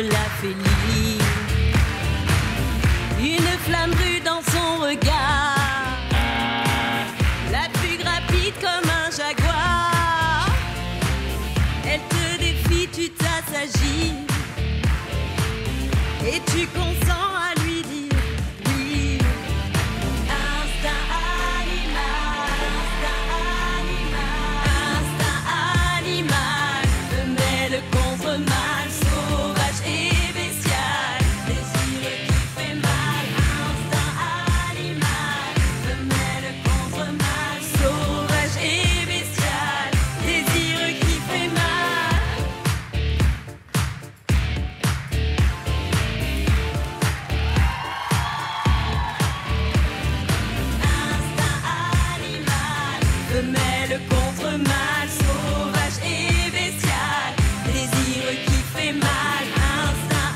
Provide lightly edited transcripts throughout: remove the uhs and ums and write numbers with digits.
la féline. Une flamme brûle dans son regard, la fugue rapide comme un jaguar. Elle te défie, tu t'assagis et tu consens à lui dire oui. Instinct animal, instinct animal, femelle contre mâle, sauvage et bestial, désir qui fait mal. Instinct animal, femelle contre mâle, sauvage et bestial, désir qui fait mal. Femelle contre mâle, sauvage et bestial, désir qui fait mal. Instinct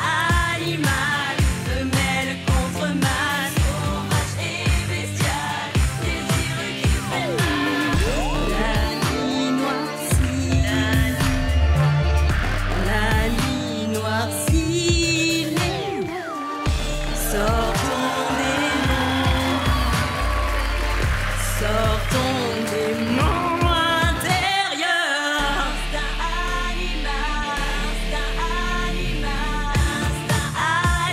animal, femelle contre mâle, sauvage et bestial, désir qui fait mal. La nuit noircie, la nuit noircie, sors ton démon, sors ton démon intérieur. Instinct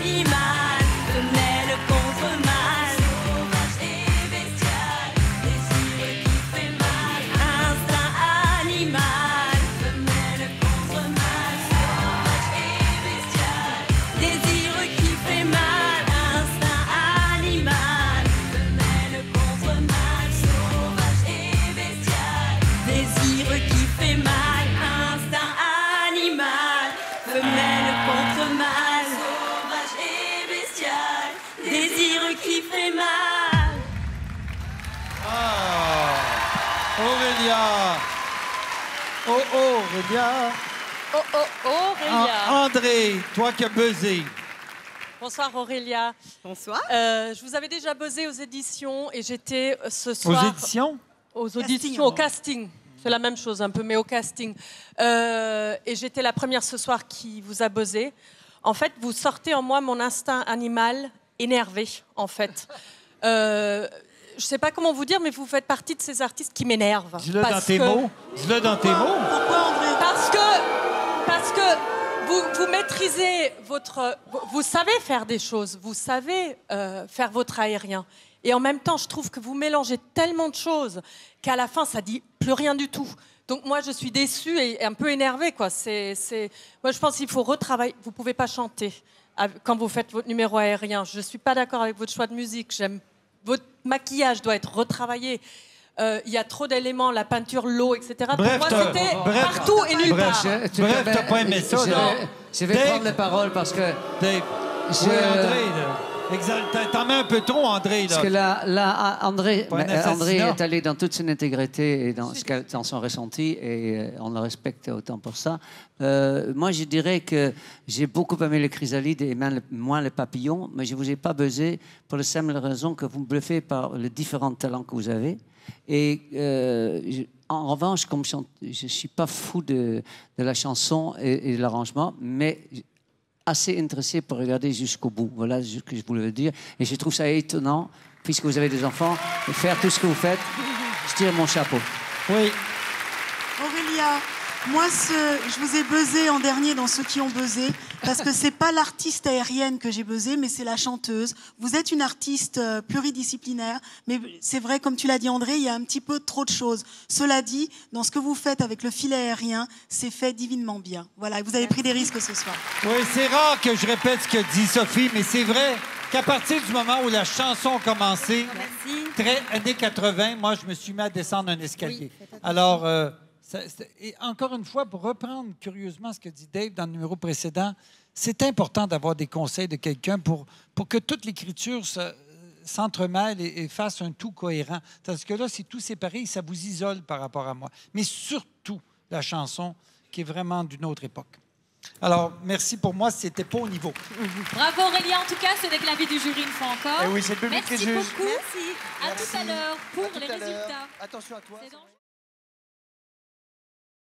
animal, femelle contre mâle, sauvage et bestial, désir qui fait mal. Instinct animal, femelle contre mâle, sauvage et bestial, désir qui fait mal. Instinct animal, femelle contre mâle, sauvage et bestial, désir qui fait mal. Instinct animal, femelle contre mâle, sauvage et bestial, désir qui fait mal. Ah! Aurélia! Oh, Aurélia! Oh, oh, Aurélia. André, toi qui as buzzé. Bonsoir Aurélia. Bonsoir. Je vous avais déjà buzzé aux éditions et j'étais ce soir... Aux éditions? Aux auditions, au casting. C'est la même chose un peu, mais au casting. Et j'étais la première ce soir qui vous a buzzé. En fait, vous sortez en moi mon instinct animal énervé, en fait. Je sais pas comment vous dire, mais vous faites partie de ces artistes qui m'énervent. Dis-le dans tes mots. Dis-le dans tes mots. Pourquoi, André? Parce que vous maîtrisez votre... Vous savez faire des choses, vous savez faire votre aérien. Et en même temps, je trouve que vous mélangez tellement de choses qu'à la fin, ça dit plus rien du tout. Donc moi, je suis déçue et un peu énervée, quoi. Moi, je pense qu'il faut retravailler. Vous pouvez pas chanter quand vous faites votre numéro aérien. Je suis pas d'accord avec votre choix de musique. Votre maquillage doit être retravaillé. Il y a trop d'éléments, la peinture, l'eau, etc. Bref, Pour moi, c'était partout et nulle part. Bref, t'as pas aimé ça, là. Je vais Dave. prendre les paroles parce que... Dave. Je- Oui, André, là. T'en mets un peu trop, André, là. Parce que là Pas André, un assassinat. André est allé dans toute son intégrité et dans son ressenti et on le respecte autant pour ça. Moi, je dirais que j'ai beaucoup aimé les chrysalides et même moins les papillons, mais je ne vous ai pas buzzé pour la simple raison que vous me bluffez par les différents talents que vous avez. Et en revanche, comme je ne suis pas fou de la chanson et de l'arrangement, mais assez intéressé pour regarder jusqu'au bout. Voilà ce que je voulais dire. Et je trouve ça étonnant, puisque vous avez des enfants, de faire tout ce que vous faites. Je tire mon chapeau. Oui. Aurélia, moi, je vous ai buzzé en dernier dans ceux qui ont buzzé, parce que c'est pas l'artiste aérienne que j'ai buzzé, mais c'est la chanteuse. Vous êtes une artiste pluridisciplinaire, mais c'est vrai, comme tu l'as dit, André, il y a un petit peu trop de choses. Cela dit, dans ce que vous faites avec le filet aérien, c'est fait divinement bien. Voilà, et vous avez pris des risques ce soir. Oui, c'est rare que je répète ce que dit Sophie, mais c'est vrai qu'à partir du moment où la chanson a commencé, très années 80, moi, je me suis mis à descendre un escalier. Alors, et encore une fois, pour reprendre curieusement ce que dit Dave dans le numéro précédent, c'est important d'avoir des conseils de quelqu'un pour que toute l'écriture s'entremêle et fasse un tout cohérent. Parce que là, si tout séparé, ça vous isole par rapport à moi. Mais surtout, la chanson qui est vraiment d'une autre époque. Alors, merci pour moi, c'était pas au niveau. Bravo Aurélia, en tout cas, c'est avec l'avis du jury une fois encore. Eh oui, c'est le public qui Merci juge. beaucoup. Merci. À tout à l'heure pour À tout les à l'heure. résultats. Attention à toi. C'est dangereux.